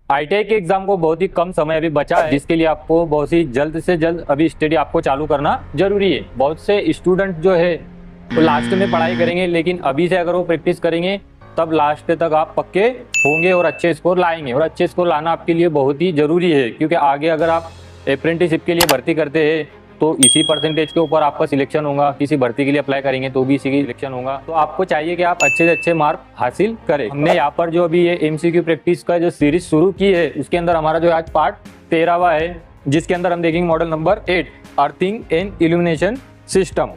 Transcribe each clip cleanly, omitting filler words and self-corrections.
ITI के exam को बहुत ही कम समय अभी बचा है, जिसके लिए आपको बहुत ही जल्द से जल्द अभी स्टडी आपको चालू करना जरूरी है। बहुत से स्टूडेंट जो है वो लास्ट में पढ़ाई करेंगे, लेकिन अभी से अगर वो प्रैक्टिस करेंगे तब लास्ट तक आप पक्के होंगे और अच्छे स्कोर लाएंगे। और अच्छे स्कोर लाना आपके लिए बहुत ही जरूरी है, क्योंकि आगे अगर आप अप्रेंटिसशिप के लिए भर्ती करते हैं तो इसी परसेंटेज के ऊपर आपका सिलेक्शन होगा। किसी भर्ती के लिए अप्लाई करेंगे तो भी इसी की सिलेक्शन होगा। तो आपको चाहिए कि आप अच्छे से अच्छे मार्क हासिल करें। हमने यहाँ पर जो अभी ये एमसीक्यू प्रैक्टिस का जो सीरीज शुरू की है, उसके अंदर हमारा जो आज पार्ट 13वां है, जिसके अंदर हम देखेंगे model number 8 earthing and illumination system,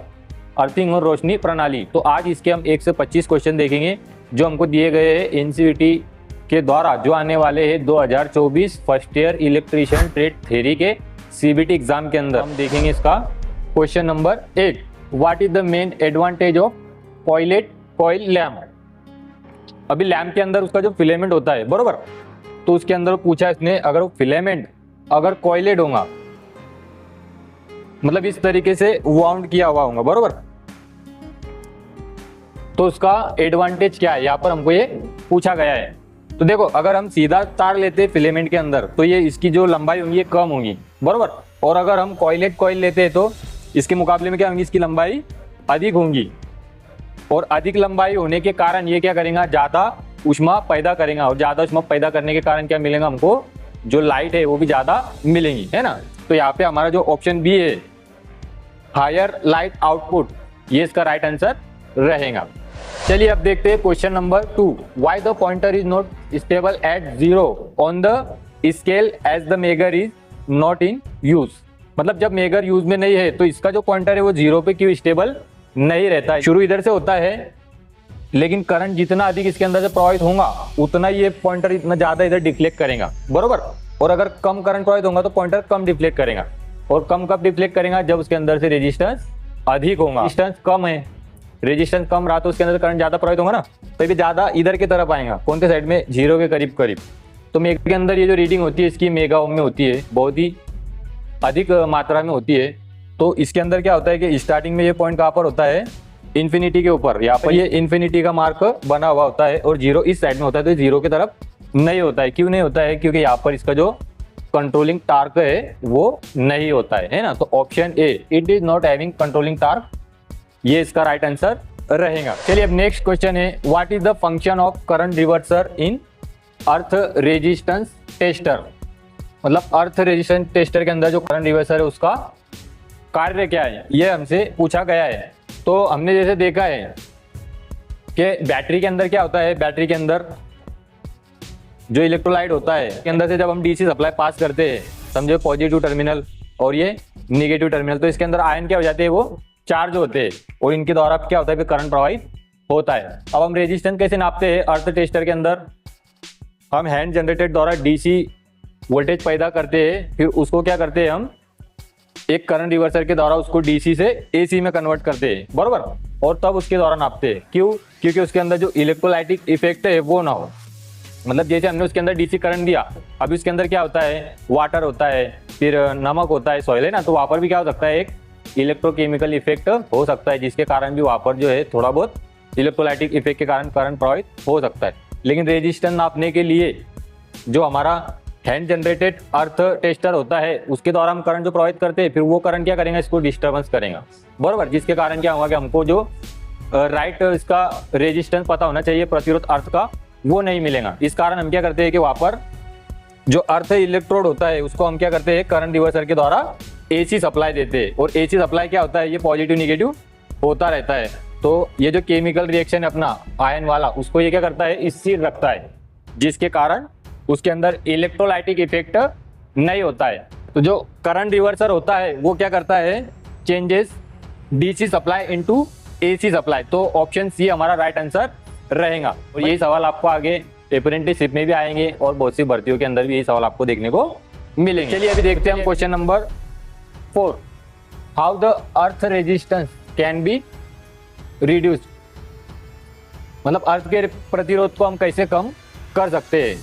earthing और रोशनी प्रणाली। तो आज इसके हम 1 से 25 क्वेश्चन देखेंगे जो हमको दिए गए हैं एनसीईआरटी के द्वारा, जो आने वाले हैं 2024 first year electrician trade theory के सीबीटी एग्जाम के अंदर। हम देखेंगे इसका question number 1, what is the main advantage of coiled coil lamp. अभी लैम्प के अंदर उसका जो फिलेमेंट होता है, बरोबर, तो उसके अंदर पूछा इसने, अगर वो फिलेमेंट अगर कॉइलेट होगा, मतलब इस तरीके से वाउंड किया हुआ होगा, बरोबर, तो उसका एडवांटेज क्या है, यहाँ पर हमको ये पूछा गया है। तो देखो, अगर हम सीधा तार लेते हैं फिलेमेंट के अंदर तो ये इसकी जो लंबाई होगी ये कम होगी, बरोबर। और अगर हम कॉइलेट कॉइल लेते हैं तो इसके मुकाबले में क्या होंगी, इसकी लंबाई अधिक होंगी। और अधिक लंबाई होने के कारण ये क्या करेगा, ज़्यादा ऊष्मा पैदा करेगा। और ज़्यादा ऊष्मा पैदा करने के कारण क्या मिलेगा हमको, जो लाइट है वो भी ज़्यादा मिलेंगी, है ना। तो यहाँ पे हमारा जो ऑप्शन बी है, हायर लाइट आउटपुट, ये इसका राइट आंसर रहेगा। चलिए अब देखते हैं question number 2, why the pointer is not stable at 0 on the scale as the megger is not in use. मतलब जब मेगर यूज में नहीं है तो इसका जो पॉइंटर है वो 0 पे क्यों स्टेबल नहीं रहता है। शुरू इधर से होता है, लेकिन करंट जितना अधिक इसके अंदर से प्रवाहित होगा उतना ये पॉइंटर इतना ज्यादा इधर डिफ्लेक्ट करेगा, बरोबर। और अगर कम करंट प्रवाहित होगा तो पॉइंटर कम डिफ्लेक्ट करेगा। और कम कब डिफ्लेक्ट करेगा, जब उसके अंदर से रेजिस्टेंस अधिक होगा। रेजिस्टेंस कम है, रेजिस्टेंस कम रहा तो उसके अंदर करंट ज्यादा प्रवाहित होगा ना, तो ये ज्यादा इधर की तरफ आएगा, कौन से साइड में, 0 के करीब करीब। तो मेगा के अंदर ये जो रीडिंग होती है इसकी मेगा ओम में होती है, बहुत ही अधिक मात्रा में होती है। तो इसके अंदर क्या होता है कि स्टार्टिंग में ये पॉइंट कहाँ पर होता है, इन्फिनिटी के ऊपर, यहाँ पर ये इन्फिनिटी का मार्क बना हुआ होता है और 0 इस साइड में होता है, तो 0 की तरफ नहीं होता है। क्यों नहीं होता है, क्योंकि यहाँ पर इसका जो कंट्रोलिंग टार्क है वो नहीं होता है ना। तो option A, it is not having controlling torque, ये इसका राइट आंसर रहेगा। चलिए अब नेक्स्ट क्वेश्चन है, what is the function of current reverser in earth resistance tester. मतलब अर्थ रेजिस्टेंस टेस्टर के अंदर जो करंट रिवर्सर है उसका कार्य क्या है, ये हमसे पूछा गया है। तो हमने जैसे देखा है कि बैटरी के अंदर क्या होता है, बैटरी के अंदर जो इलेक्ट्रोलाइट होता है के अंदर से जब हम डीसी सप्लाई पास करते हैं, समझो पॉजिटिव टर्मिनल और ये निगेटिव टर्मिनल, तो इसके अंदर आयन क्या हो जाते हैं, वो चार्ज होते हैं और इनके द्वारा क्या होता है, करंट प्रवाहित होता है। अब हम रेजिस्टेंस कैसे नापते हैं, अर्थ टेस्टर के अंदर हम हैंड जनरेटेड द्वारा डीसी वोल्टेज पैदा करते हैं, फिर उसको क्या करते हैं, हम एक करंट रिवर्सर के द्वारा उसको डीसी से एसी में कन्वर्ट करते हैं, बरोबर। और तब उसके द्वारा नापते हैं। क्यों, क्योंकि उसके अंदर जो इलेक्ट्रोलाइटिक इफेक्ट है वो ना हो। मतलब जैसे हमने उसके अंदर डीसी करंट दिया, अभी उसके अंदर क्या होता है, वाटर होता है, फिर नमक होता है, सॉइल है ना, तो वहाँ पर भी क्या हो सकता है, एक इलेक्ट्रोकेमिकल इफेक्ट हो सकता है, जिसके कारण भी वहाँ पर जो है थोड़ा बहुत इलेक्ट्रोलाइटिक इफेक्ट के कारण करंट प्रवाहित हो सकता है। लेकिन रेजिस्टेंस नापने के लिए जो हमारा हैंड जनरेटेड अर्थ टेस्टर होता है उसके द्वारा हम करंट जो प्रवाहित करते हैं, फिर वो करंट क्या करेंगे, इसको डिस्टर्बेंस करेगा, बरोबर। जिसके कारण क्या होगा कि हमको जो राइट इसका रेजिस्टेंस पता होना चाहिए प्रतिरोध अर्थ का, वो नहीं मिलेगा। इस कारण हम क्या करते हैं कि वहाँ पर जो अर्थ इलेक्ट्रोड होता है उसको हम क्या करते हैं, करंट रिवर्सर के द्वारा एसी सप्लाई देते हैं। और एसी सप्लाई क्या होता है, ये पॉजिटिव निगेटिव होता रहता है। तो ये जो केमिकल रिएक्शन है अपना आयन वाला, उसको ये क्या करता है, स्थिर रखता है, जिसके कारण उसके अंदर इलेक्ट्रोलाइटिक इफेक्ट नहीं होता है। तो जो करंट रिवर्सर होता है वो क्या करता है, changes DC supply into AC supply. तो ऑप्शन सी हमारा राइट आंसर रहेगा। और यही सवाल आपको आगे अप्रेंटिसशिप में भी आएंगे और बहुत सी भर्तियों के अंदर भी यही सवाल आपको देखने को मिलेंगे। चलिए अभी देखते हैं हम question number 4, how the earth resistance can be reduced. मतलब अर्थ के प्रतिरोध को हम कैसे कम कर सकते हैं।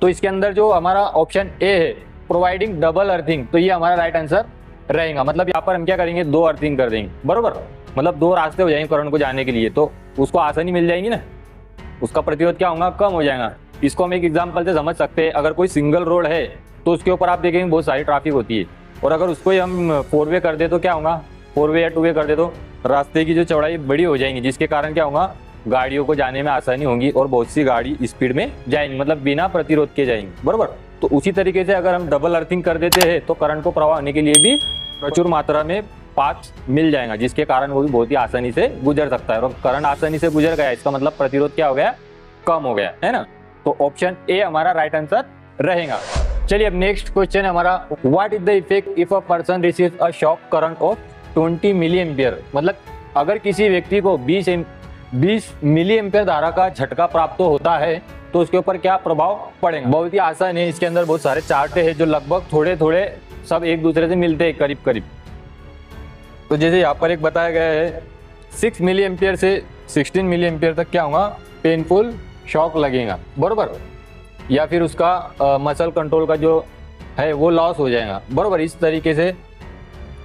तो इसके अंदर जो हमारा ऑप्शन ए है, प्रोवाइडिंग डबल अर्थिंग, तो ये हमारा राइट आंसर रहेगा। मतलब यहाँ पर हम क्या करेंगे, 2 अर्थिंग कर देंगे, बरोबर। मतलब 2 रास्ते हो जाएंगे करंट को जाने के लिए, तो उसको आसानी मिल जाएगी ना, उसका प्रतिरोध क्या होगा, कम हो जाएगा। इसको हम एक एग्जांपल से समझ सकते हैं। अगर कोई सिंगल रोड है तो उसके ऊपर आप देखेंगे बहुत सारी ट्रैफिक होती है, और अगर उसको ही हम 4 वे कर दे तो क्या होगा, 4 वे या 2 वे कर दे तो रास्ते की जो चौड़ाई बड़ी हो जाएंगी, जिसके कारण क्या होगा, गाड़ियों को जाने में आसानी होगी और बहुत सी गाड़ी स्पीड में जाएंगी, मतलब बिना प्रतिरोध के जाएंगी, बराबर। तो उसी तरीके से अगर हम डबल अर्थिंग कर देते हैं तो करंट को प्रवाह होने के लिए भी प्रचुर मात्रा में पाथ मिल जाएगा, जिसके कारण वो भी बहुत ही आसानी से गुजर सकता है। और करंट आसानी से गुजर गया, इसका मतलब प्रतिरोध क्या हो गया, कम हो गया, है ना। तो ऑप्शन ए हमारा राइट आंसर रहेगा। चलिए अब नेक्स्ट क्वेश्चन है हमारा, what is the effect if a person receives a shock current of 20 milli ampere. मतलब अगर किसी व्यक्ति को 20 मिली एम्पियर धारा का झटका प्राप्त होता है तो उसके ऊपर क्या प्रभाव पड़ेगा। बहुत ही आसान है, इसके अंदर बहुत सारे चार्ट है जो लगभग थोड़े थोड़े सब एक दूसरे से मिलते हैं करीब करीब। तो जैसे यहाँ पर एक बताया गया है 6 मिली एम्पियर से 16 मिली एम्पियर तक क्या होगा, पेनफुल शॉक लगेगा, बरोबर, या फिर उसका मसल कंट्रोल का जो है वो लॉस हो जाएगा, बरोबर, इस तरीके से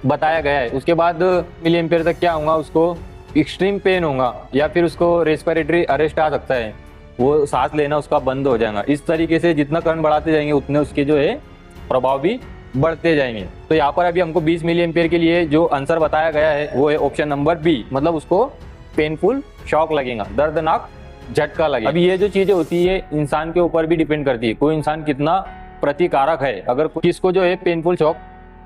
बताया गया है। उसके बाद मिली एम्पियर तक क्या होगा, उसको एक्सट्रीम पेन होगा या फिर उसको रेस्पिरेटरी अरेस्ट आ सकता है, वो सांस लेना उसका बंद हो जाएगा। इस तरीके से जितना करंट बढ़ाते जाएंगे उतने उसके जो है प्रभाव भी बढ़ते जाएंगे। तो यहाँ पर अभी हमको 20 मिली एम्पियर के लिए जो आंसर बताया गया है वो है ऑप्शन नंबर बी, मतलब उसको पेनफुल शॉक लगेगा, दर्दनाक झटका लगेगा। अभी ये जो चीजें होती है इंसान के ऊपर भी डिपेंड करती है, कोई इंसान कितना प्रतिकारक है। अगर किसको जो है पेनफुल शॉक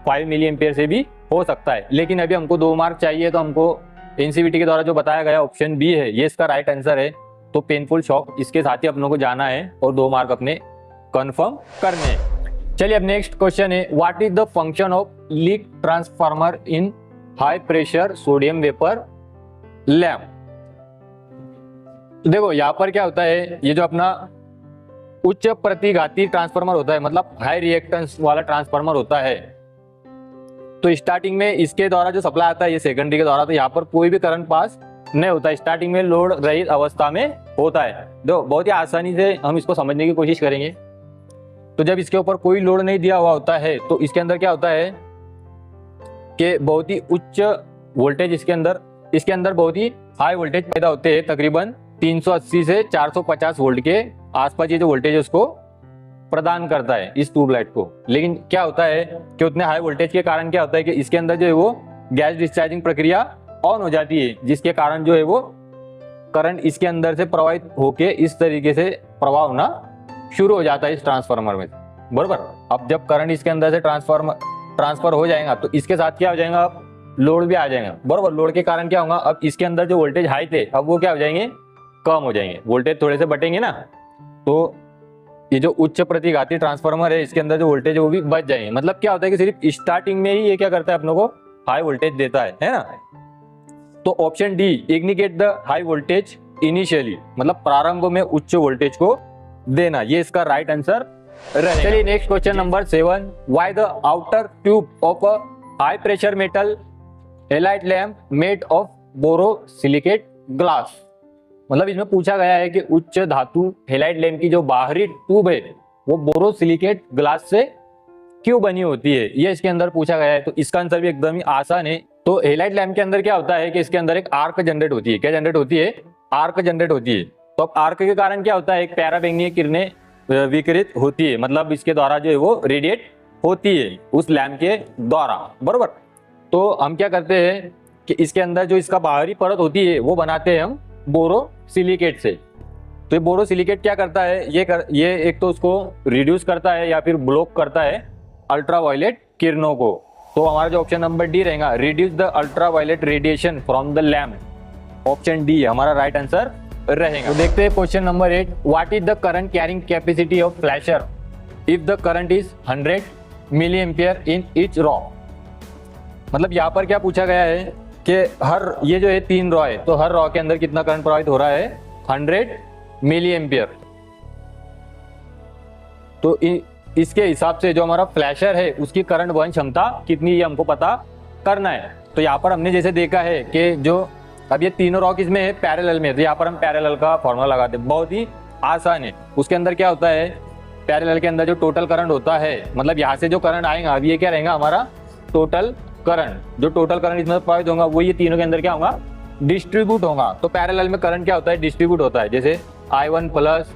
5 मिली एम्पियर से भी हो सकता है, लेकिन अभी हमको 2 मार्क चाहिए तो हमको एनसीवीटी के द्वारा जो बताया गया ऑप्शन बी है ये इसका राइट आंसर है। तो पेनफुल शॉक इसके साथ ही अपनों को जाना है और 2 मार्क अपने कंफर्म करने हैं। चलिए अब नेक्स्ट क्वेश्चन है, what is the function of leak transformer in high pressure sodium vapour lamp. देखो यहाँ पर क्या होता है, ये जो अपना उच्च प्रतिघाती ट्रांसफार्मर होता है, मतलब हाई रिएक्टेंस वाला ट्रांसफार्मर होता है, तो स्टार्टिंग में इसके द्वारा जो सप्लाई आता है ये सेकेंडरी के द्वारा, तो यहाँ पर कोई भी करंट पास नहीं होता, स्टार्टिंग में लोड रहित अवस्था में होता है। तो बहुत ही आसानी से हम इसको समझने की कोशिश करेंगे। तो जब इसके ऊपर कोई लोड नहीं दिया हुआ होता है तो इसके अंदर क्या होता है कि बहुत ही उच्च वोल्टेज इसके अंदर बहुत ही हाई वोल्टेज पैदा होते हैं, तकरीबन 380 से 450 वोल्ट के आसपास ये जो वोल्टेज है उसको प्रदान करता है इस ट्यूबलाइट को। लेकिन क्या होता है कि उतने हाई वोल्टेज के कारण क्या होता है कि इसके अंदर जो है वो गैस डिस्चार्जिंग प्रक्रिया ऑन हो जाती है, जिसके कारण जो है वो करंट इसके अंदर से प्रवाहित होके इस तरीके से प्रवाह होना शुरू हो जाता है इस ट्रांसफार्मर में, बरोबर। अब जब करंट इसके अंदर से ट्रांसफर हो जाएगा तो इसके साथ क्या हो जाएगा, लोड भी आ जाएगा, बरोबर। लोड के कारण क्या होगा, अब इसके अंदर जो वोल्टेज हाई थे अब वो क्या हो जाएंगे, कम हो जाएंगे, वोल्टेज थोड़े से बटेंगे ना। तो ये जो उच्च प्रतिघाती ट्रांसफार्मर है इसके अंदर जो वोल्टेज है वो भी बच जाएंगे। मतलब क्या होता है कि सिर्फ स्टार्टिंग में ही ये क्या करता है अपनों को हाई वोल्टेज देता है ना। तो option D, ignite the high voltage initially, मतलब प्रारंभ में उच्च वोल्टेज को देना, ये इसका राइट आंसर रहेगा। चलिए next question number 7, why the outer tube of a high pressure metal halide lamp made of borosilicate glass. मतलब इसमें पूछा गया है कि उच्च धातु हेलाइट लैम्प की जो बाहरी ट्यूब है वो बोरोसिलिकेट ग्लास से क्यों बनी होती है, ये इसके अंदर पूछा गया है। तो इसका आंसर भी एकदम ही आसान है। तो हेलाइट लैम्प के अंदर क्या होता है कि इसके अंदर एक आर्क जनरेट होती है। क्या जनरेट होती है, आर्क जनरेट होती है। तो अब आर्क के कारण क्या होता है, एक पराबैंगनीय किरणें विकिरित होती है, मतलब इसके द्वारा जो है वो रेडिएट होती है उस लैम्प के द्वारा, बरोबर। तो हम क्या करते हैं कि इसके अंदर जो इसका बाहरी परत होती है वो बनाते हैं हम बोरोसिलिकेट से। तो ये बोरोसिलिकेट क्या करता है, ये एक तो उसको रिड्यूस करता है या फिर ब्लॉक करता है अल्ट्रावायलेट किरणों को। तो हमारा जो ऑप्शन नंबर डी रहेगा, reduce the ultraviolet radiation from the lamp, option D हमारा राइट आंसर रहेगा। तो देखते हैं question number 8, what is the current carrying capacity of flasher if the current is 100 milli ampere in each row. मतलब यहाँ पर क्या पूछा गया है कि हर ये जो है 3 रॉ है, तो हर रॉ के अंदर कितना करंट प्रवाहित हो रहा है, 100 मिली एम्पियर। तो इसके हिसाब से जो हमारा फ्लैशर है उसकी करंट वहन क्षमता कितनी, ये हमको पता करना है। तो यहाँ पर हमने जैसे देखा है कि जो अब ये तीनों रॉ किसमें है, पैरेलल में, तो यहाँ पर हम पैरेलल का फॉर्मूला लगाते हैं, बहुत ही आसान है। उसके अंदर क्या होता है, पैरेलल के अंदर जो टोटल करंट होता है, मतलब यहाँ से जो करंट आएगा अब ये क्या रहेगा हमारा टोटल करंट। जो टोटल करंट इसमें प्रवाहित होगा वो ये तीनों के अंदर क्या होगा, डिस्ट्रीब्यूट होगा। तो पैरेलल में करंट क्या होता है, डिस्ट्रीब्यूट होता है। जैसे I1 plus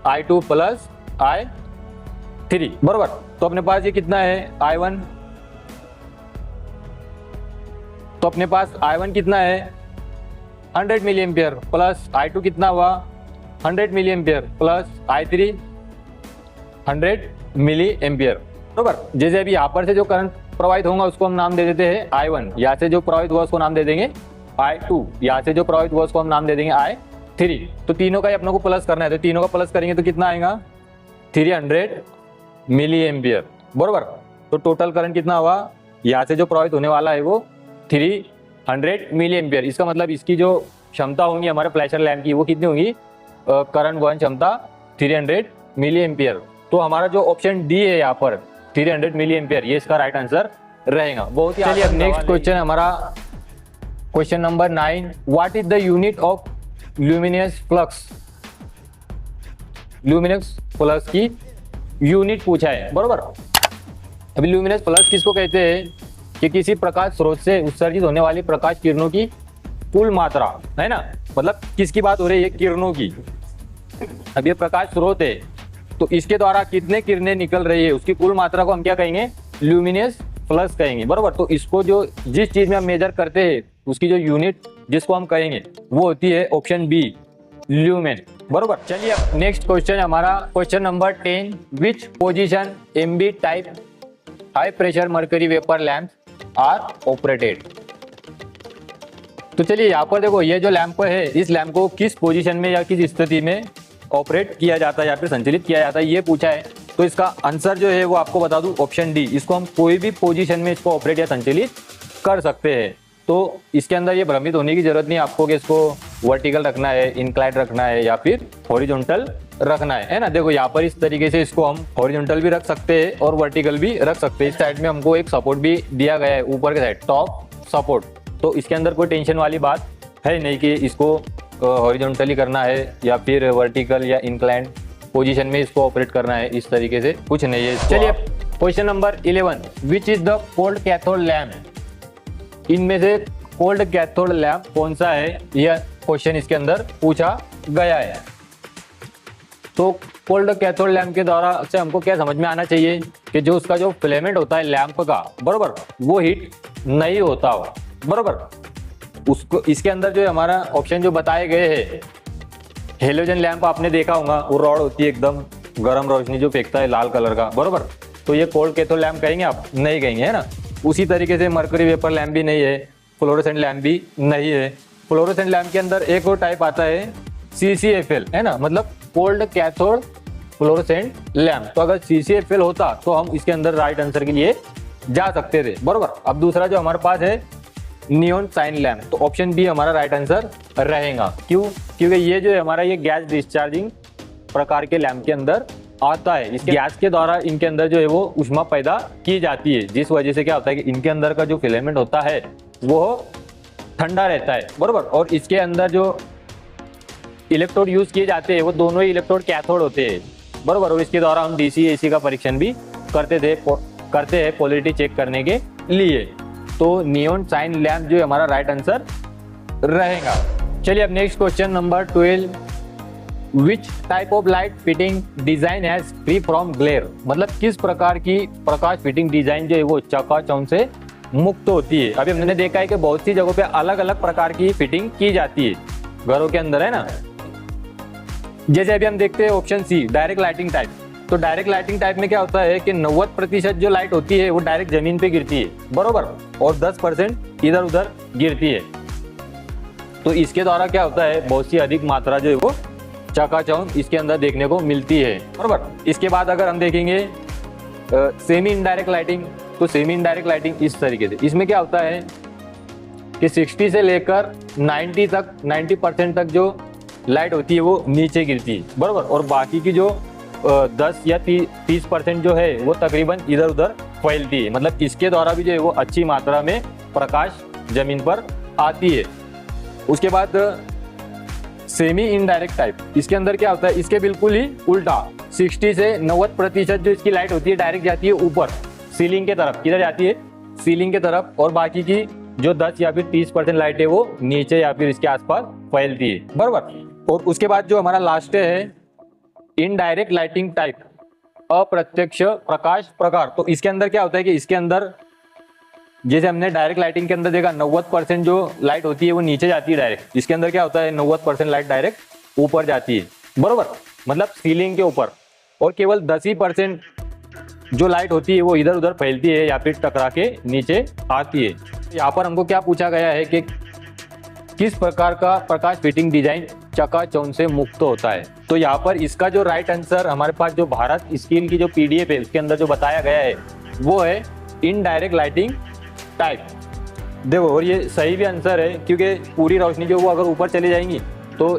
I2 plus I3 बरोबर। तो अपने पास ये कितना है I1, तो अपने पास I1 कितना है 100 मिली एम्पियर प्लस I2 कितना हुआ 100 milli ampere plus I3 100 milli ampere बरोबर। जैसे अभी यहाँ पर से जो करंट प्रवाहित होगा उसको हम नाम दे देते हैं I1, यहाँ से जो प्रवाहित हुआ उसको नाम दे देंगे I2, यहाँ से जो प्रवाहित हुआ उसको हम नाम दे देंगे I3। तो तीनों का ही अपनों को प्लस करना है, तो तीनों का प्लस करेंगे तो कितना आएगा 300 मिली एम्पियर बरोबर। तो टोटल करंट कितना हुआ, यहाँ से जो प्रवाहित होने वाला है वो 300 मिली एम्पियर। इसका मतलब इसकी जो क्षमता होगी हमारे फ्लैशर लैम्प की वो कितनी होगी, करंट वहन क्षमता 300 मिली एम्पियर। तो हमारा जो ऑप्शन डी है यहाँ पर 300 मिली एम्पियर, ये इसका राइट आंसर रहेगा। बहुत ही चलिए अब नेक्स्ट क्वेश्चन हमारा question number 9, what is the unit of luminous flux. Luminous flux की यूनिट पूछा है बरोबर। अभी ल्यूमिनस फ्लक्स किसको कहते हैं कि किसी प्रकाश स्रोत से उत्सर्जित होने वाली प्रकाश किरणों की कुल मात्रा है ना, मतलब किसकी बात हो रही है, किरणों की। अब ये प्रकाश स्रोत है तो इसके द्वारा कितने किरणें निकल रही है उसकी कुल मात्रा को हम क्या कहेंगे, ल्यूमिनस फ्लक्स कहेंगे बरोबर। तो इसको जो जिस चीज में हम मेजर करते हैं उसकी जो यूनिट जिसको हम कहेंगे वो होती है ऑप्शन बी, ल्यूमेन बरोबर। चलिए नेक्स्ट क्वेश्चन हमारा question number 10, which position MB type high pressure mercury vapour lamp are operated. तो चलिए यहाँ पर देखो ये जो लैंप है इस लैंप को किस पोजीशन में या किस स्थिति में ऑपरेट किया जाता है या फिर संचालित किया जाता है ये पूछा है। तो इसका आंसर जो है वो आपको बता दूं ऑप्शन डी, इसको हम कोई भी पोजीशन में इसको ऑपरेट या संचालित कर सकते हैं। तो इसके अंदर ये भ्रमित होने की जरूरत नहीं आपको कि इसको वर्टिकल रखना है, इंक्लाइंड रखना है या फिर हॉरिजॉन्टल रखना है ना। देखो यहाँ पर इस तरीके से इसको हम हॉरिजॉन्टल भी रख सकते हैं और वर्टिकल भी रख सकते हैं। इस साइड में हमको एक सपोर्ट भी दिया गया है ऊपर के साइड, टॉप सपोर्ट। तो इसके अंदर कोई टेंशन वाली बात है नहीं कि इसको हॉरिजॉन्टली करना है या फिर वर्टिकल या इंक्लाइंड पोजीशन में इसको ऑपरेट करना है, इस तरीके से कुछ नहीं है। चलिए question number 11, which is the cold cathode lamp. इनमें से कोल्ड कैथोड लैम्प कौन सा है, यह क्वेश्चन इसके अंदर पूछा गया है। तो कोल्ड कैथोड लैम्प के द्वारा से हमको क्या समझ में आना चाहिए कि जो उसका जो फिलामेंट होता है लैंप का बरोबर वो हीट नहीं होता हो बरोबर। उसको इसके अंदर जो हमारा ऑप्शन जो बताए गए हैं, हेलोजन लैंप आपने देखा होगा, वो रॉड होती है एकदम गर्म रोशनी जो फेंकता है लाल कलर का बरोबर। तो ये कोल्ड कैथोड लैंप कहेंगे आप, नहीं कहेंगे है ना। उसी तरीके से मर्करी वेपर लैंप भी नहीं है, फ्लोरोसेंट लैंप भी नहीं है। फ्लोरोसेंट लैंप के अंदर एक और टाइप आता है CCFL है ना, मतलब कोल्ड कैथोड फ्लोरोसेंट लैंप। तो अगर CCFL होता तो हम इसके अंदर राइट आंसर के लिए जा सकते थे बरोबर। अब दूसरा जो हमारे पास है नियॉन साइन लैंप, तो ऑप्शन बी हमारा राइट आंसर रहेगा। क्यों, क्योंकि ये जो है हमारा ये गैस डिस्चार्जिंग प्रकार के लैंप के अंदर आता है। इस गैस के द्वारा इनके अंदर जो है वो ऊष्मा पैदा की जाती है, जिस वजह से क्या होता है कि इनके अंदर का जो फिलामेंट होता है वो ठंडा रहता है बरोबर। और इसके अंदर जो इलेक्ट्रोड यूज किए जाते हैं वो दोनों ही इलेक्ट्रोड कैथोड होते हैं बरोबर। और इसके द्वारा हम DC AC का परीक्षण भी करते हैं पोलैरिटी चेक करने के लिए। तो नियॉन साइन लैंप जो है हमारा राइट आंसर रहेगा। चलिए अब next question number 12, which type of light fitting design has free from glare. मतलब किस प्रकार की प्रकाश फिटिंग डिजाइन जो है वो चकाचौंध से मुक्त होती है। अभी हमने देखा है कि बहुत सी जगहों पे अलग अलग प्रकार की फिटिंग की जाती है घरों के अंदर है ना। जैसे अभी हम देखते हैं option C, direct lighting type. तो डायरेक्ट लाइटिंग टाइप में क्या होता है कि 90% जो लाइट होती है वो डायरेक्ट जमीन पे गिरती है बरोबर, और 10% इधर उधर गिरती है। तो इसके द्वारा क्या होता है, बहुत सी अधिक मात्रा जो है वो चकाचौंध इसके अंदर देखने को मिलती है बरोबर। इसके बाद अगर हम देखेंगे सेमी इनडायरेक्ट लाइटिंग, तो सेमी इनडायरेक्ट लाइटिंग इस तरीके से, इसमें क्या होता है कि 60 से लेकर 90% तक जो लाइट होती है वो नीचे गिरती है बरोबर, और बाकी की जो 10 या 30% जो है वो तकरीबन इधर उधर फैलती है। मतलब इसके द्वारा भी जो है वो अच्छी मात्रा में प्रकाश जमीन पर आती है। उसके बाद सेमी इनडायरेक्ट टाइप, इसके अंदर क्या होता है, इसके बिल्कुल ही उल्टा 60 से 90% जो इसकी लाइट होती है डायरेक्ट जाती है ऊपर सीलिंग के तरफ। किधर जाती है, सीलिंग के तरफ, और बाकी की जो 10 या फिर 30% लाइट है वो नीचे या फिर इसके आसपास फैलती है बरोबर। और उसके बाद जो हमारा लास्ट है इनडायरेक्ट लाइटिंग टाइप, अप्रत्यक्ष प्रकाश प्रकार। तो इसके अंदर क्या होता है कि इसके अंदर जैसे हमने डायरेक्ट लाइटिंग के अंदर देखा 90% जो लाइट होती है वो नीचे जाती है डायरेक्ट, इसके अंदर क्या होता है 90% लाइट डायरेक्ट ऊपर जाती है, बरोबर, मतलब सीलिंग के ऊपर, और केवल 10% जो लाइट होती है वो इधर उधर फैलती है या फिर टकरा के नीचे आती है। यहाँ पर हमको क्या पूछा गया है कि किस प्रकार का प्रकाश फिटिंग डिजाइन चकाचौंध से मुक्त होता है। तो यहाँ पर इसका जो राइट आंसर हमारे पास जो भारत स्किल की जो पीडीएफ है उसके अंदर जो बताया गया है वो है इनडायरेक्ट लाइटिंग टाइप। देखो, और ये सही भी आंसर है क्योंकि पूरी रोशनी जो वो अगर ऊपर चली जाएंगी तो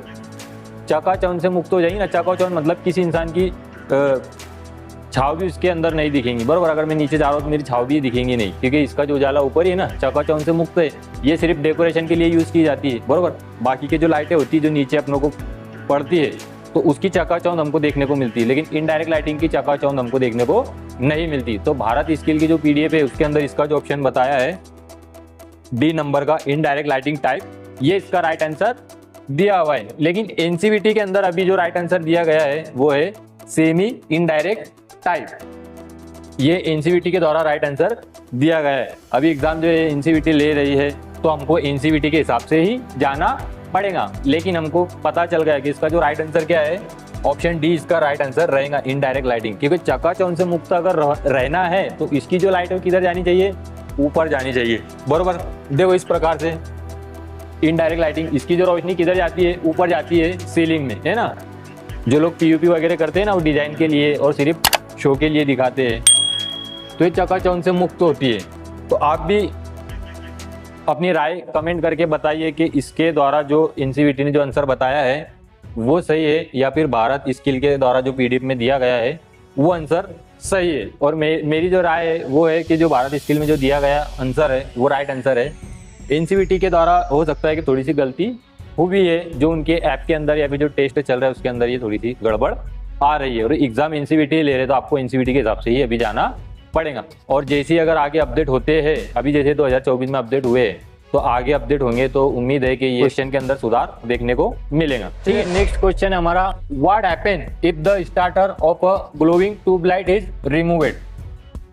चकाचौंध से मुक्त हो जाएंगी ना। चकाचौंध मतलब किसी इंसान की छाव भी उसके अंदर नहीं दिखेंगी, बराबर। अगर मैं नीचे जा रहा हूँ तो मेरी छाव भी दिखेंगी नहीं क्योंकि इसका जो उजाला ऊपर ही है ना, चकाचौंध से मुक्त है। ये सिर्फ डेकोरेशन के लिए यूज की जाती है, बराबर। बाकी के जो लाइटें होती है जो नीचे अपनों को पड़ती है तो उसकी चकाचौंध हमको देखने को मिलती है, लेकिन इनडायरेक्ट लाइटिंग की चकाचौंध हमको देखने को नहीं मिलती। तो भारत स्किल की जो पीडीएफ है उसके अंदर इसका जो ऑप्शन बताया है डी नंबर का इनडायरेक्ट लाइटिंग टाइप, ये इसका राइट आंसर दिया हुआ है। लेकिन एनसीवीटी के अंदर अभी जो राइट आंसर दिया गया है वो है सेमी इनडायरेक्ट टाइप, ये एनसीवीटी के द्वारा राइट आंसर दिया गया है। अभी एग्जाम जो है एनसीवीटी ले रही है तो हमको एनसीवीटी के हिसाब से ही जाना पड़ेगा, लेकिन हमको पता चल गया कि इसका जो राइट आंसर क्या है, ऑप्शन डी इसका राइट आंसर रहेगा इनडायरेक्ट लाइटिंग। क्योंकि चकाचौंध से मुक्त अगर रहना है तो इसकी जो लाइट है किधर जानी चाहिए, ऊपर जानी चाहिए, बरोबर। देखो इस प्रकार से इनडायरेक्ट लाइटिंग, इसकी जो रोशनी किधर जाती है, ऊपर जाती है सीलिंग में, है ना। जो लोग पीयूपी वगैरह करते हैं ना वो डिजाइन के लिए और सिर्फ शो के लिए दिखाते हैं, तो ये चकाचौंध से मुक्त होती है। तो आप भी अपनी राय कमेंट करके बताइए कि इसके द्वारा जो एनसीवीटी ने जो आंसर बताया है वो सही है या फिर भारत स्किल के द्वारा जो पीडीएफ में दिया गया है वो आंसर सही है। और मेरी जो राय है वो है कि जो भारत स्किल में जो दिया गया आंसर है वो राइट आंसर है। एनसीवीटी के द्वारा हो सकता है कि थोड़ी सी गलती हुई है, जो उनके ऐप के अंदर या फिर जो टेस्ट चल रहा है उसके अंदर ये थोड़ी सी गड़बड़ आ रही है। और एग्जाम एनसीवीटी ले रहे तो आपको एनसीवीटी के हिसाब से ही अभी जाना पड़ेगा। और जैसे ही अगर आगे अपडेट होते हैं, अभी जैसे 2024 में अपडेट हुए तो आगे अपडेट होंगे तो उम्मीद है कि ये क्वेश्चन के अंदर सुधार देखने को मिलेगा। ठीक है, नेक्स्ट क्वेश्चन है हमारा, what happen if the starter of a glowing tubelight is removed.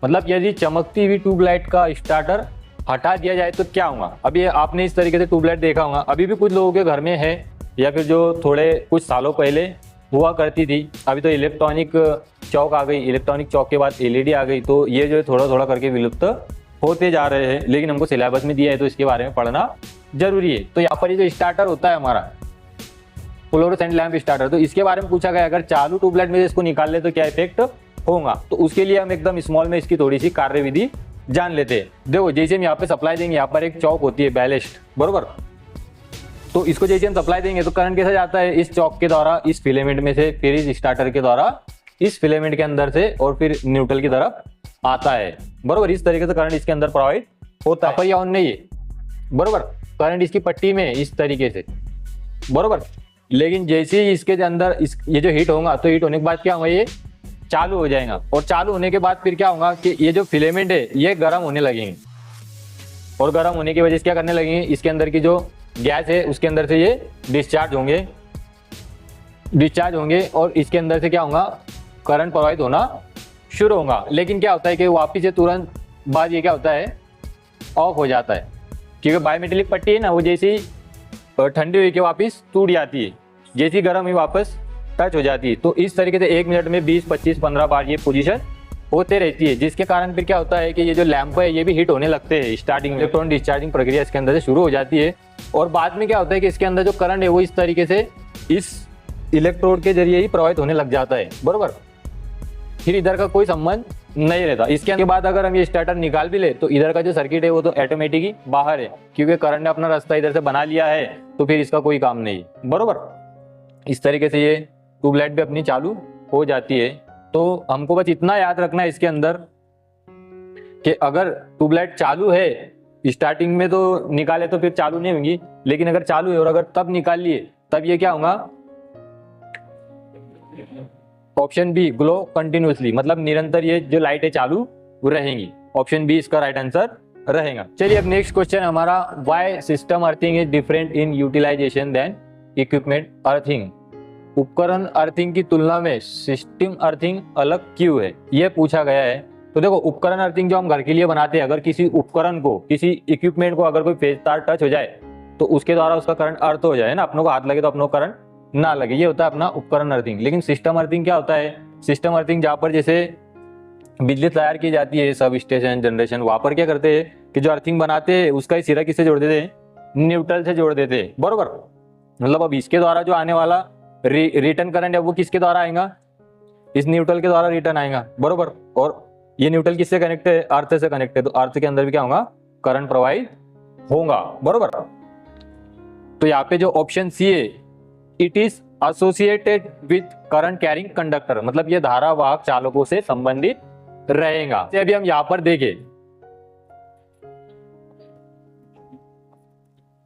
मतलब यदि चमकती हुई ट्यूबलाइट का स्टार्टर हटा दिया जाए तो क्या होगा। अभी आपने इस तरीके से ट्यूबलाइट देखा होगा, अभी भी कुछ लोगों के घर में है या फिर जो थोड़े कुछ सालों पहले हुआ करती थी। अभी तो इलेक्ट्रॉनिक चौक आ गई, इलेक्ट्रॉनिक चौक के बाद एलईडी आ गई, तो ये जो है थोड़ा थोड़ा करके विलुप्त होते जा रहे हैं। लेकिन हमको सिलेबस में दिया है तो इसके बारे में पढ़ना जरूरी है। तो यहाँ पर ये जो स्टार्टर होता है हमारा फ्लोरोसेंट लैंप स्टार्टर, तो इसके बारे में पूछा गया अगर चालू ट्यूबलाइट में इसको निकाल ले तो क्या इफेक्ट होगा। तो उसके लिए हम एकदम स्मॉल में इसकी थोड़ी सी कार्यविधि जान लेते हैं। देखो जैसे हम यहाँ पे सप्लाई देंगे, यहाँ पर एक चौक होती है बैलेस्ट, बरोबर। तो इसको जैसे हम सप्लाई देंगे तो करंट कैसे जाता है, इस चौक के द्वारा इस फिलामेंट में से, फिर इस स्टार्टर के द्वारा इस फिलामेंट के अंदर से और फिर न्यूट्रल की तरफ आता है, बरोबर। इस तरीके से करंट इसके अंदर प्रोवाइड होता है। पर यह ऑन नहीं है, बरोबर, करंट इसकी पट्टी में इस तरीके से, बरोबर। लेकिन जैसे ही इसके अंदर ये जो हीट होगा तो हीट होने के बाद क्या होगा, ये चालू हो जाएगा। और चालू होने के बाद फिर क्या होगा कि ये जो फिलामेंट है ये गर्म होने लगेंगे, और गर्म होने की वजह से क्या करने लगेंगे, इसके अंदर की जो गैस है उसके अंदर से ये डिस्चार्ज होंगे और इसके अंदर से क्या होगा, करंट प्रोवाइड होना शुरू होगा। लेकिन क्या होता है कि वापिस से तुरंत बाद ये क्या होता है, ऑफ हो जाता है। क्योंकि बायोमेटेलिक पट्टी है ना, वो जैसी ठंडी हुई के वापस टूट जाती है, जैसी गर्म हुई वापस टच हो जाती है। तो इस तरीके से 1 मिनट में 20, 25, 15 बार ये पोजीशन होते रहती है, जिसके कारण फिर क्या होता है कि ये जो लैंप है ये भी हीट होने लगते हैं। स्टार्टिंग में इलेक्ट्रॉन डिस्चार्जिंग प्रक्रिया इसके अंदर से शुरू हो जाती है और बाद में क्या होता है कि इसके अंदर जो करंट है वो इस तरीके से इस इलेक्ट्रोड के जरिए ही प्रवाहित होने लग जाता है, बरोबर। फिर इधर का कोई संबंध नहीं रहता। इसके बाद अगर हम ये स्टार्टर निकाल भी ले तो इधर का जो सर्किट है वो तो ऑटोमेटिक ही बाहर है, क्योंकि करंट ने अपना रास्ता इधर से बना लिया है, तो फिर इसका कोई काम नहीं, बरोबर। इस तरीके से ये ट्यूबलाइट भी अपनी चालू हो जाती है। तो हमको बस इतना याद रखना है इसके अंदर कि अगर ट्यूबलाइट चालू है, स्टार्टिंग में तो निकाले तो फिर चालू नहीं होंगी, लेकिन अगर चालू है और अगर तब निकाल लिए तब ये क्या होगा, ऑप्शन बी, ग्लो कंटिन्यूअसली, मतलब निरंतर ये जो लाइट है चालू रहेंगी। ऑप्शन बी इसका राइट आंसर रहेगा। चलिए अब नेक्स्ट क्वेश्चन हमारा, why system earthing is different in utilisation than equipment earthing. उपकरण अर्थिंग की तुलना में सिस्टम अर्थिंग अलग क्यों है, ये पूछा गया है। तो देखो उपकरण अर्थिंग जो हम घर के लिए बनाते हैं, अगर किसी उपकरण को, किसी इक्विपमेंट को अगर कोई फेज तार टच हो जाए तो उसके द्वारा उसका करंट अर्थ हो जाए ना, अपनों को हाथ लगे तो अपनों को करंट ना लगे, ये होता है अपना उपकरण अर्थिंग। लेकिन सिस्टम अर्थिंग क्या होता है, सिस्टम अर्थिंग जहाँ पर जैसे बिजली तैयार की जाती है, सब स्टेशन जनरेशन, वहां पर क्या करते हैं कि जो अर्थिंग बनाते हैं उसका सिरा किससे जोड़ देते हैं, न्यूट्रल से जोड़ देते हैं, बरोबर। मतलब अब इसके द्वारा जो आने वाला रिटर्न करंट है वो किसके द्वारा आएगा, इस न्यूट्रल के द्वारा रिटर्न आएगा, बरोबर। और ये न्यूट्रल किससे कनेक्ट है, अर्थ से कनेक्ट है, तो अर्थ के अंदर भी क्या होगा, करंट प्रवाहित होगा, बरोबर। तो यहाँ पे जो ऑप्शन सी है, it is associated with current carrying conductor, मतलब ये धारावाहक चालकों से संबंधित रहेगा। अभी हम यहां पर देखें,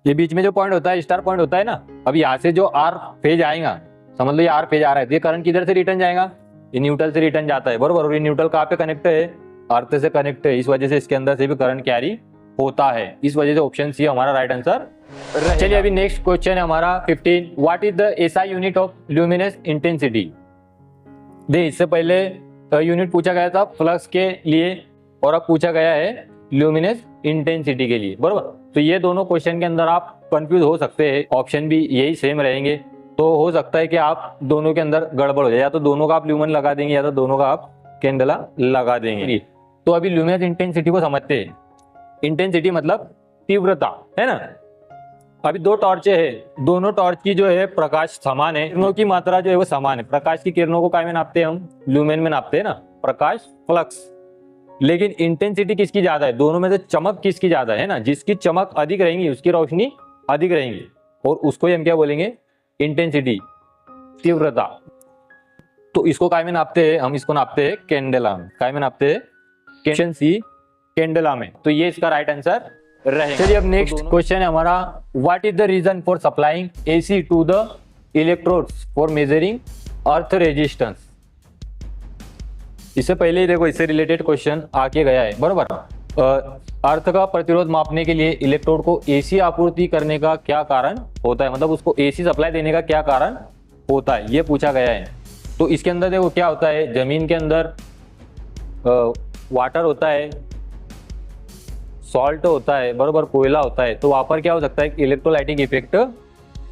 ये बीच में जो पॉइंट होता है, स्टार पॉइंट होता है ना, अब यहां से जो आर फेज आएगा, समझ लो ये आर फेज आ रहा है, तो ये करंट किधर से रिटर्न जाएगा, ये न्यूट्रल से रिटर्न जाता है, बरोबर। और ये न्यूट्रल कहाँ पे कनेक्ट है, अर्थ से कनेक्ट है, इस वजह से इसके अंदर से भी करंट कैरी होता है, इस वजह से ऑप्शन सी हमारा राइट आंसर। चलिए अभी नेक्स्ट क्वेश्चन है हमारा 15, what is the SI unit of luminous intensity. दे इससे पहले यूनिट पूछा गया था फ्लक्स के लिए और अब पूछा गया है ल्यूमिनेस इंटेंसिटी के लिए, बरोबर। तो ये दोनों क्वेश्चन के अंदर आप कंफ्यूज हो सकते हैं, ऑप्शन भी यही सेम रहेंगे, तो हो सकता है कि आप दोनों के अंदर गड़बड़ हो जाए, या तो दोनों का आप ल्यूमन लगा देंगे या तो दोनों का आप कैंडला लगा देंगे। तो अभी ल्यूमिनेस इंटेंसिटी को समझते हैं। इंटेंसिटी मतलब तीव्रता, है ना। अभी दो टॉर्चें हैं, दोनों टॉर्च की जो है प्रकाश समान है, किरणों की मात्रा जो है वो समान है। प्रकाश की किरणों को क्या में नापते हैं हम, ल्यूमेन में नापते हैं ना, प्रकाश फ्लक्स। लेकिन इंटेंसिटी किसकी ज्यादा है, दोनों में से चमक किसकी ज्यादा है ना, जिसकी चमक अधिक रहेंगी उसकी रोशनी अधिक रहेंगी, और उसको हम क्या बोलेंगे, इंटेंसिटी, तीव्रता। तो इसको काय में नापते हैं हम, इसको नापते हैं कैंडेला में, काय में नापते हैं, ऑप्शन सी कैंडेला में। तो ये इसका राइट आंसर रहेगा। चलिए अब नेक्स्ट क्वेश्चन है हमारा, what is the reason for supplying AC to the electrodes for measuring earth resistance. इससे पहले ही देखो इससे रिलेटेड क्वेश्चन आके गया है, बरोबर। अर्थ का प्रतिरोध मापने के लिए इलेक्ट्रोड को एसी आपूर्ति करने का क्या कारण होता है, मतलब उसको एसी सप्लाई देने का क्या कारण होता है, ये पूछा गया है। तो इसके अंदर देखो क्या होता है, जमीन के अंदर वाटर होता है, सॉल्ट होता है, बरोबर, कोयला होता है, तो वहां पर क्या हो सकता है, इलेक्ट्रोलाइटिक इफेक्ट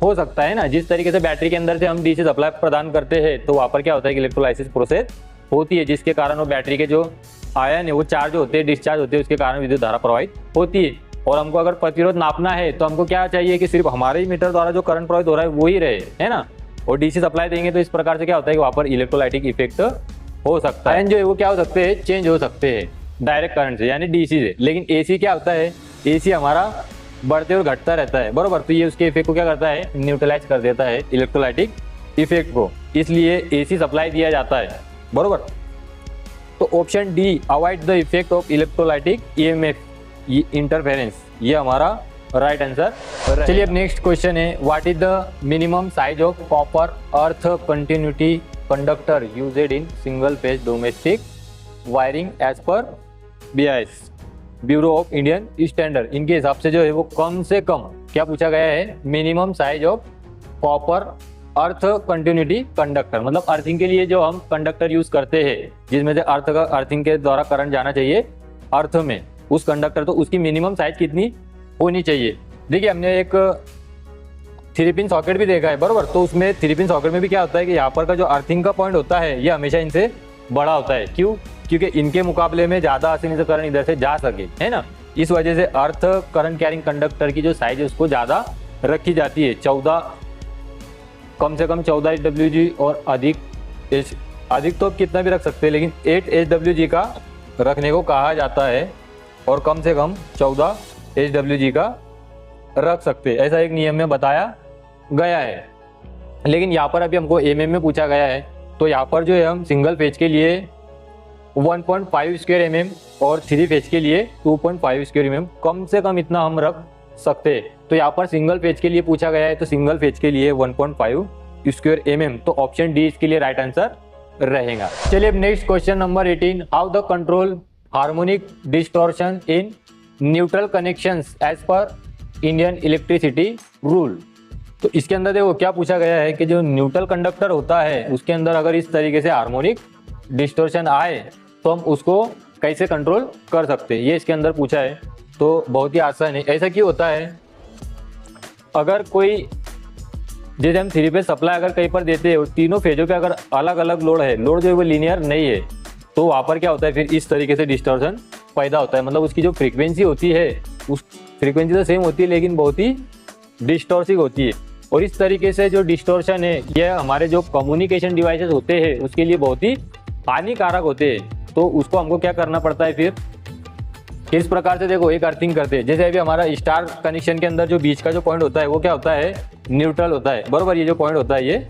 हो सकता है ना। जिस तरीके से बैटरी के अंदर से हम डीसी सप्लाई प्रदान करते हैं, तो वहां पर क्या होता है कि इलेक्ट्रोलाइसिस प्रोसेस होती है, जिसके कारण वो बैटरी के जो आयन है वो चार्ज होते हैं, डिस्चार्ज होते हैं, उसके कारण विद्युत धारा प्रवाहित होती है। और हमको अगर प्रतिरोध नापना है तो हमको क्या चाहिए कि सिर्फ हमारे ही मीटर द्वारा जो करंट प्रवाहित हो रहा है वो ही रहे, है ना। और डीसी सप्लाई देंगे तो इस प्रकार से क्या होता है कि वहां पर इलेक्ट्रोलाइटिक इफेक्ट हो सकता है। आयन जो है वो क्या हो सकते हैं, चेंज हो सकते हैं डायरेक्ट करंट से, यानी डीसी से। लेकिन एसी क्या होता है, एसी हमारा बढ़ते और घटता रहता है, बरोबर। तो ये उसके इफेक्ट को क्या करता है, न्यूट्रलाइज कर देता है इलेक्ट्रोलाइटिक इफेक्ट को, इसलिए एसी सप्लाई दिया जाता है, बरोबर। तो option D, avoid the effect of electrolytic EMF interference, ये हमारा राइट आंसर। चलिए अब नेक्स्ट क्वेश्चन है, what is the minimum size of copper earth continuity conductor used in single phase domestic wiring as per BIS, bureau of Indian standard. इनके हिसाब से जो है वो कम से कम क्या पूछा गया है, minimum size of copper earth continuity conductor, मतलब अर्थिंग के लिए जो हम कंडक्टर यूज करते हैं, जिसमें से अर्थ का अर्थिंग के द्वारा करंट जाना चाहिए अर्थ में, उस कंडक्टर, तो उसकी मिनिमम साइज कितनी होनी चाहिए। देखिए हमने एक 3 पिन सॉकेट भी देखा है, बरोबर। तो उसमें 3 पिन सॉकेट में भी क्या होता है कि यहाँ पर का जो अर्थिंग का पॉइंट होता है ये हमेशा इनसे बड़ा होता है। क्यों, क्योंकि इनके मुकाबले में ज्यादा आसानी से करंट इधर से जा सके, है ना। इस वजह से अर्थ करंट कैरिंग कंडक्टर की जो साइज है उसको ज्यादा रखी जाती है, 14, कम से कम 14 HWG और अधिक तो कितना भी रख सकते हैं, लेकिन 8 HWG का रखने को कहा जाता है, और कम से कम 14 HWG का रख सकते हैं, ऐसा एक नियम में बताया गया है। लेकिन यहाँ पर अभी हमको mm में पूछा गया है, तो यहाँ पर जो है हम सिंगल फेज के लिए 1.5 स्क्वायर mm और 3 फेज के लिए 2.5 स्क्वायर mm, कम से कम इतना हम रख सकते हैं। तो यहाँ पर सिंगल फेज के लिए पूछा गया है, तो सिंगल फेज के लिए 1.5 स्क्वायर mm, तो ऑप्शन डी इसके लिए राइट आंसर रहेगा। चलिए अब next question number 18, how the control harmonic distortion in neutral connections as per Indian electricity rule. तो इसके अंदर देखो क्या पूछा गया है कि जो न्यूट्रल कंडक्टर होता है उसके अंदर अगर इस तरीके से हार्मोनिक डिस्टॉर्शन आए तो हम उसको कैसे कंट्रोल कर सकते हैं, ये इसके अंदर पूछा है। तो बहुत ही आसान है। ऐसा क्यों होता है, अगर कोई जैसे हम 3 फेज सप्लाई अगर कहीं पर देते हैं और तीनों फेजों पे अगर अलग अलग लोड है, लोड जो है वो लीनियर नहीं है, तो वहाँ पर क्या होता है फिर इस तरीके से डिस्टॉर्शन पैदा होता है। मतलब उसकी जो फ्रीक्वेंसी होती है उस फ्रीक्वेंसी तो सेम होती है लेकिन बहुत ही डिस्टॉर्सिव होती है। और इस तरीके से जो डिस्टॉर्शन है ये हमारे जो कम्युनिकेशन डिवाइसेस होते हैं उसके लिए बहुत ही हानिकारक होते हैं। तो उसको हमको क्या करना पड़ता है फिर, किस प्रकार से देखो एक अर्थिंग करते हैं। जैसे अभी हमारा स्टार कनेक्शन के अंदर जो बीच का जो पॉइंट होता है वो क्या होता है, न्यूट्रल होता है, बरोबर। ये जो पॉइंट होता है ये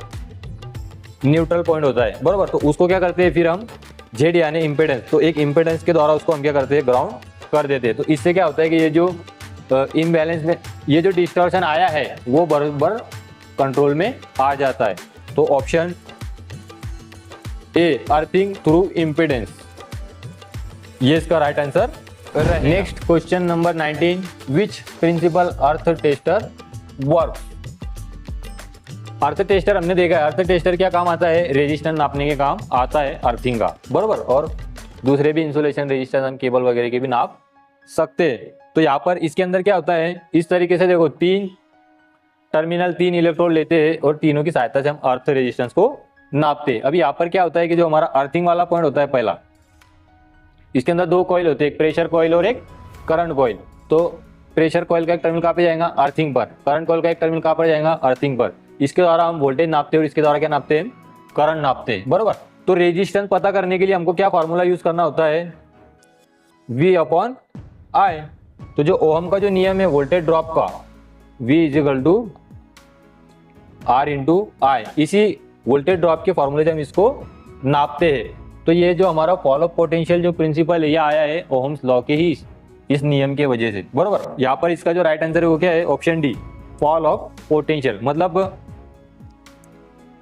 न्यूट्रल पॉइंट होता है, बरोबर। तो उसको क्या करते हैं फिर हम जेड यानी इम्पेडेंस, तो एक इम्पेडेंस के द्वारा उसको हम क्या करते हैं, ग्राउंड कर देते हैं। तो इससे क्या होता है कि ये जो इम्बैलेंस में ये जो डिस्टॉर्शन आया है वो बराबर कंट्रोल में आ जाता है। तो option A earthing through impedance, ये इसका right answer. Next question number 19, which principle earth tester work. Earth tester हमने देखा है, अर्थ टेस्टर क्या काम आता है, रेजिस्टेंस नापने के काम आता है अर्थिंग का, बरोबर। और दूसरे भी इंसुलेशन रेजिस्टेंस हम केबल वगैरह के भी नाप सकते हैं। तो यहाँ पर इसके अंदर क्या होता है, इस तरीके से देखो 3 टर्मिनल 3 इलेक्ट्रोड लेते हैं और तीनों की सहायता से हम अर्थ रेजिस्टेंस को नापते हैं। अभी यहाँ पर क्या होता है कि जो हमारा अर्थिंग वाला पॉइंट होता है पहला, इसके अंदर 2 कॉइल होते हैं, एक प्रेशर कॉइल और एक करंट कॉइल। तो प्रेशर कॉइल का एक टर्मिनल कहाँ पे जाएगा, अर्थिंग पर। करंट कॉइल का एक टर्मिनल कहाँ पर जाएगा, अर्थिंग पर। इसके द्वारा हम वोल्टेज नापते हैं और इसके द्वारा क्या नापते हैं, करंट नापते हैं, बरोबर। तो रेजिस्टेंस पता करने के लिए हमको क्या फॉर्मूला यूज करना होता है, V/I। तो जो ओहम का जो नियम है वोल्टेज ड्रॉप का, V = R/I, इसी वोल्टेज ड्रॉप के फॉर्मूले से हम इसको नापते हैं। तो ये जो हमारा फॉल ऑफ पोटेंशियल जो प्रिंसिपल है ये आया है ओहम्स लॉ के ही इस नियम के वजह से, बरोबर। यहाँ पर इसका जो राइट आंसर है वो क्या है, option D, fall of potential, मतलब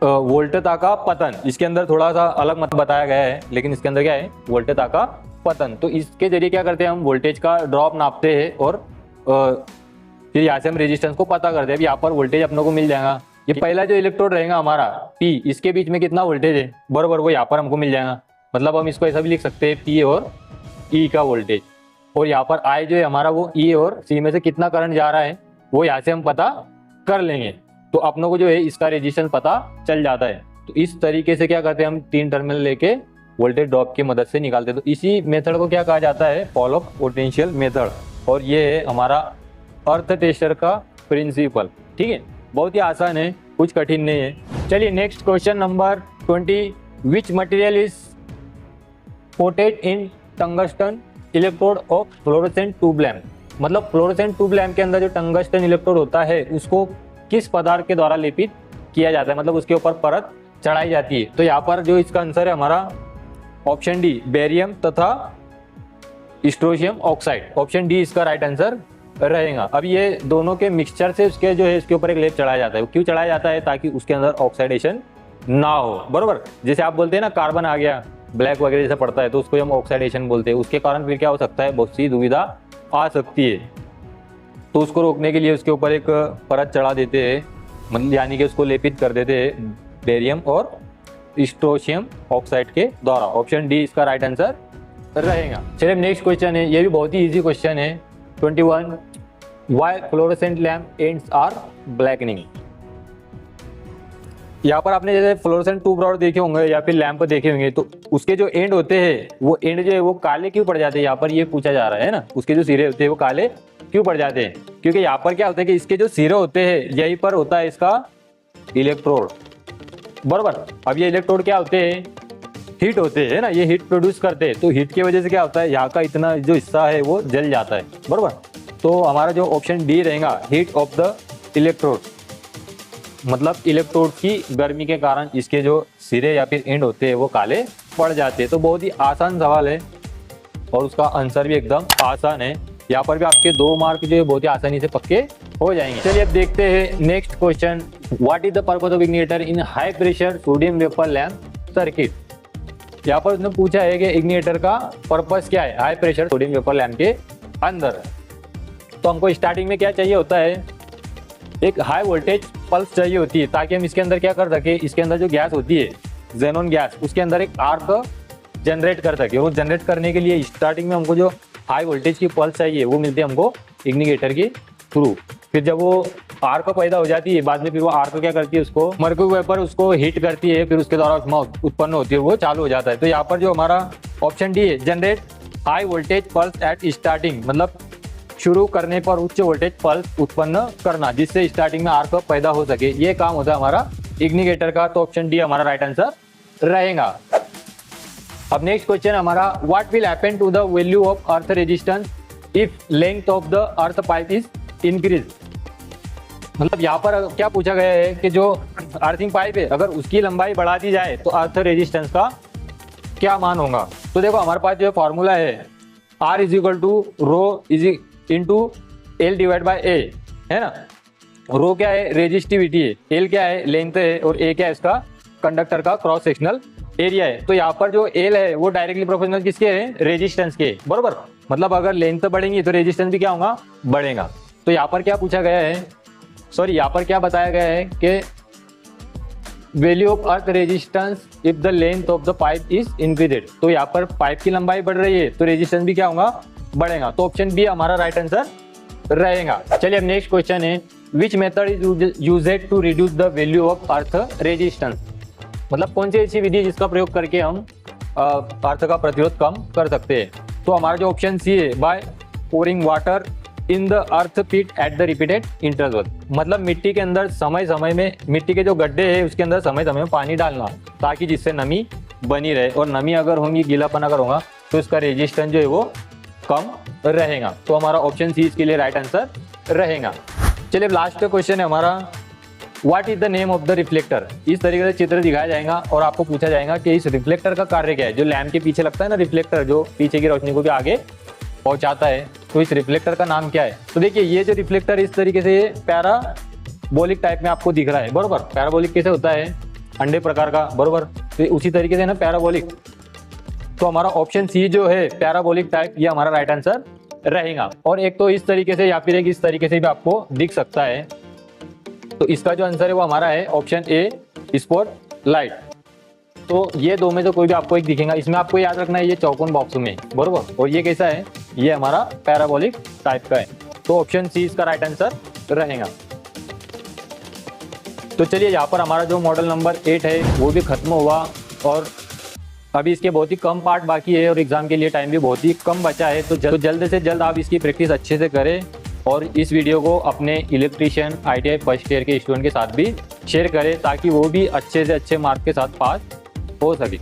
वोल्टता का पतन। इसके अंदर थोड़ा सा अलग मत बताया गया है लेकिन इसके अंदर क्या है, वोल्टता का पतन। तो इसके जरिए क्या करते हैं, हम वोल्टेज का ड्रॉप नापते हैं और फिर यहाँ से हम रेजिस्टेंस को पता करते हैं। यहाँ पर वोल्टेज अपनों को मिल जाएगा। ये पहला जो इलेक्ट्रोड रहेगा हमारा P, इसके बीच में कितना वोल्टेज है, बरोबर, वो यहाँ पर हमको मिल जाएगा। मतलब हम इसको ऐसा भी लिख सकते हैं P और E का वोल्टेज। और यहाँ पर I जो है हमारा वो E और C में से कितना करंट जा रहा है वो यहाँ से हम पता कर लेंगे। तो अपनों को जो है इसका रेजिस्टेंस पता चल जाता है। तो इस तरीके से क्या करते हैं, हम 3 टर्मिनल लेके वोल्टेज ड्रॉप की मदद से निकालते हैं। तो इसी मेथड को क्या कहा जाता है, फॉल ऑफ पोटेंशियल मेथड। और ये है हमारा अर्थ टेस्टर का प्रिंसिपल, ठीक है। बहुत ही आसान है, कुछ कठिन नहीं है। चलिए next question number 20, which material is quoted in tungsten electrode of fluorescent tube lamp. मतलब फ्लोरोसेंट ट्यूब लैम्प के अंदर जो टंगस्टन इलेक्ट्रोड होता है उसको किस पदार्थ के द्वारा लेपित किया जाता है, मतलब उसके ऊपर परत चढ़ाई जाती है। तो यहाँ पर जो इसका आंसर है हमारा ऑप्शन डी, बेरियम तथा स्ट्रोंशियम ऑक्साइड। ऑप्शन डी इसका राइट आंसर रहेगा। अब ये दोनों के मिक्सचर से उसके जो है इसके ऊपर एक लेप चढ़ाया जाता है। क्यों चढ़ाया जाता है, ताकि उसके अंदर ऑक्सीडेशन ना हो, बरोबर। जैसे आप बोलते हैं ना कार्बन आ गया, ब्लैक वगैरह जैसा पड़ता है तो उसको हम ऑक्सीडेशन बोलते हैं। उसके कारण फिर क्या हो सकता है, बहुत सी दुविधा आ सकती है। तो उसको रोकने के लिए उसके ऊपर एक परत चढ़ा देते हैं, मतलब यानी कि उसको लेपित कर देते हैं बेरियम और स्ट्रोंशियम ऑक्साइड के द्वारा। ऑप्शन डी इसका राइट आंसर रहेगा। चलिए नेक्स्ट क्वेश्चन है, ये भी बहुत ही इजी क्वेश्चन है। 21, why fluorescent lamp ends are blackening. यहाँ पर आपने जैसे फ्लोरोसेंट ट्यूब रॉड देखे होंगे या फिर लैंप देखे होंगे, तो उसके जो एंड होते हैं वो एंड जो है वो काले क्यों पड़ जाते हैं, यहाँ पर ये पूछा जा रहा है ना। उसके जो सिरे होते हैं वो काले क्यों पड़ जाते हैं, क्योंकि यहाँ पर क्या होता है कि इसके जो सिरे होते हैं यहीं पर होता है इसका इलेक्ट्रोड, बरोबर। अब ये इलेक्ट्रोड क्या होते हैं, हीट होते हैं ना, ये हीट प्रोड्यूस करते हैं। तो हीट की वजह से क्या होता है, यहाँ का इतना जो हिस्सा है वो जल जाता है, बरोबर। तो हमारा जो ऑप्शन डी रहेगा, हीट ऑफ द इलेक्ट्रोड, मतलब इलेक्ट्रोड की गर्मी के कारण इसके जो सिरे या फिर एंड होते हैं वो काले पड़ जाते हैं। तो बहुत ही आसान सवाल है और उसका आंसर भी एकदम आसान है। यहाँ पर भी आपके 2 मार्क जो है बहुत ही आसानी से पक्के हो जाएंगे। चलिए अब देखते हैं next question, what is the purpose of igniter in high pressure sodium vapour lamp circuit. यहाँ पर उसने पूछा है कि इग्निटर का पर्पस क्या है high pressure sodium vapour lamp के अंदर। तो हमको स्टार्टिंग में क्या चाहिए होता है, एक हाई वोल्टेज पल्स चाहिए होती है ताकि हम इसके अंदर क्या कर सके, इसके अंदर जो गैस होती है जेनॉन गैस, उसके अंदर एक आर्क जनरेट कर सके। वो जनरेट करने के लिए स्टार्टिंग में हमको जो हाई वोल्टेज की पल्स चाहिए वो मिलती है हमको इग्निगेटर के थ्रू। फिर जब वो आर्क पैदा हो जाती है बाद में, फिर वो आर्क क्या करती है, उसको मर्क्यूरी वेपर उसको हीट करती है, फिर उसके द्वारा उसमें उत्पन्न होती है, वो चालू हो जाता है। तो यहाँ पर जो हमारा ऑप्शन डी है, generate high voltage pulse eight starting, मतलब शुरू करने पर उच्च वोल्टेज पल्स उत्पन्न करना जिससे स्टार्टिंग में आर्क पैदा हो सके, ये काम होता है हमारा इग्निगेटर का। तो ऑप्शन डी हमारा राइट आंसर रहेगा। अब नेक्स्ट क्वेश्चन हमारा, what will happen to the value of earth resistance if length of the earth pipe is increase. मतलब यहाँ पर क्या पूछा गया है कि जो अर्थिंग पाइप है अगर उसकी लंबाई बढ़ा दी जाए तो अर्थ रेजिस्टेंस का क्या मान होगा। तो देखो हमारे पास जो फॉर्मूला है R is equal to rho is into L divide by A, है ना। रो क्या है, रेजिस्टिविटी है, एल क्या है, लेंथ है, और ए क्या है, इसका कंडक्टर का क्रॉस सेक्शनल एरिया है। तो यहाँ पर जो एल है वो डायरेक्टली प्रोपोर्शनल किसके है, रेजिस्टेंस के, बरोबर। मतलब अगर लेंथ बढ़ेंगी तो रेजिस्टेंस भी क्या होगा, बढ़ेगा। तो यहाँ पर क्या पूछा गया है, सॉरी यहाँ पर क्या बताया गया है कि value of earth resistance if the length of the pipe is increased. तो यहाँ पर पाइप की लंबाई बढ़ रही है तो रेजिस्टेंस भी क्या होगा, बढ़ेगा। तो ऑप्शन बी हमारा राइट आंसर रहेगा। चलिए अब नेक्स्ट क्वेश्चन है, which method is used to reduce the value of earth resistance. मतलब कौन सी ऐसी विधि जिसका प्रयोग करके हम अर्थ का प्रतिरोध कम कर सकते हैं। तो हमारा जो ऑप्शन सी है, by pouring water in the earth pit at the repeated interval. मतलब मिट्टी के अंदर समय समय में, मिट्टी के जो गड्ढे हैं उसके अंदर समय समय में पानी डालना ताकि जिससे नमी बनी रहे, और नमी अगर होगी, गीलापन अगर होगा तो इसका रेजिस्टेंस जो है वो कम रहेगा। तो हमारा ऑप्शन सी इसके लिए राइट आंसर रहेगा। चलिए लास्ट क्वेश्चन है हमारा, what is the name of the reflector. इस तरीके से चित्र दिखाया जाएगा और आपको पूछा जाएगा कि इस रिफ्लेक्टर का कार्य क्या है। जो लैंप के पीछे लगता है ना रिफ्लेक्टर, जो पीछे की रोशनी को भी आगे पहुंचाता है, तो इस रिफ्लेक्टर का नाम क्या है। तो देखिए ये जो रिफ्लेक्टर इस तरीके से पैराबोलिक टाइप में आपको दिख रहा है, बरोबर। पैराबोलिक कैसे होता है, अंडे प्रकार का, बरोबर। तो उसी तरीके से ना पैराबोलिक। तो हमारा ऑप्शन सी जो है पैराबोलिक टाइप, ये हमारा राइट आंसर रहेगा। और एक तो इस तरीके से या फिर एक इस तरीके से भी आपको दिख सकता है। तो इसका जो आंसर है वो हमारा है ऑप्शन ए, स्पॉट लाइट। तो ये दो में तो कोई भी आपको एक दिखेगा। इसमें आपको याद रखना है ये चौकोन बॉक्स में, बरोबर। और ये कैसा है, ये हमारा पैराबोलिक टाइप का है। तो ऑप्शन सी इसका राइट आंसर रहेगा। तो चलिए यहाँ पर हमारा जो मॉडल नंबर 8 है वो भी खत्म हुआ, और अभी इसके बहुत ही कम पार्ट बाकी है और एग्जाम के लिए टाइम भी बहुत ही कम बचा है। तो जल्द से जल्द आप इसकी प्रैक्टिस अच्छे से करें और इस वीडियो को अपने इलेक्ट्रीशियन ITI फर्स्ट ईयर के स्टूडेंट के साथ भी शेयर करें ताकि वो भी अच्छे से अच्छे मार्क के साथ पास हो सके।